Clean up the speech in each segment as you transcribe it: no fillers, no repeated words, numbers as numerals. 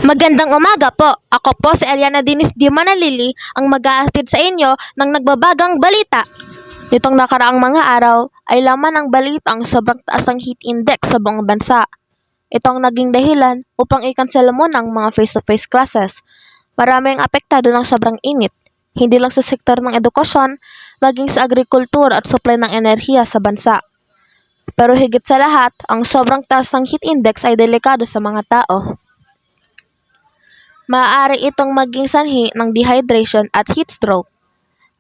Magandang umaga po. Ako po si Eliana Dinis Di Manalili, ang mag-aatid sa inyo ng nagbabagang balita. Nitong nakaraang mga araw ay laman ng balita ang sobrang taas ng heat index sa buong bansa. Ito ang naging dahilan upang i-cancel mo ng mga face-to-face classes. Marami ang apektado ng sobrang init, hindi lang sa sektor ng edukasyon, maging sa agrikultura at supply ng enerhiya sa bansa. Pero higit sa lahat, ang sobrang taas ng heat index ay delikado sa mga tao. Maaari itong maging sanhi ng dehydration at heat stroke.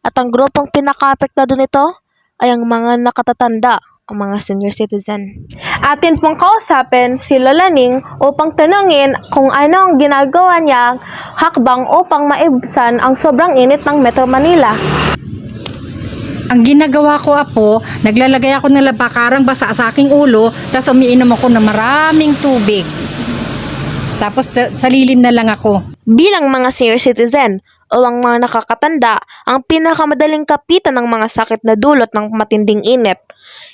At ang grupong pinaka-apektado nito ay ang mga nakatatanda, ang mga senior citizen. Atin pong kausapin si Lola Ning upang tanungin kung ano ang ginagawa niyang hakbang upang maibsan ang sobrang init ng Metro Manila. Ang ginagawa ko, Apo, naglalagay ako ng labakarang basa sa aking ulo, tapos umiinom ako ng maraming tubig. Tapos sa lilim na lang ako. Bilang mga senior citizen o ang mga nakakatanda, ang pinakamadaling kapitan ng mga sakit na dulot ng matinding init.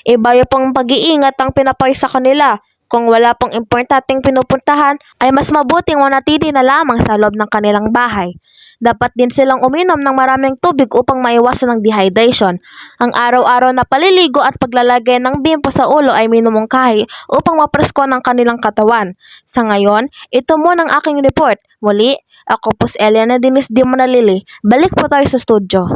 Iba pong pag-iingat ang pinapay sa kanila. Kung wala pong importanteng pinupuntahan, ay mas mabuting manatili na lamang sa loob ng kanilang bahay. Dapat din silang uminom ng maraming tubig upang maiwasan ng dehydration. Ang araw-araw na paliligo at paglalagay ng bimpo sa ulo ay minumungkahi upang mapresko ng kanilang katawan. Sa ngayon, ito muna ang aking report. Muli, ako po si Eliana Dinis Di Manalili. Balik po tayo sa studio.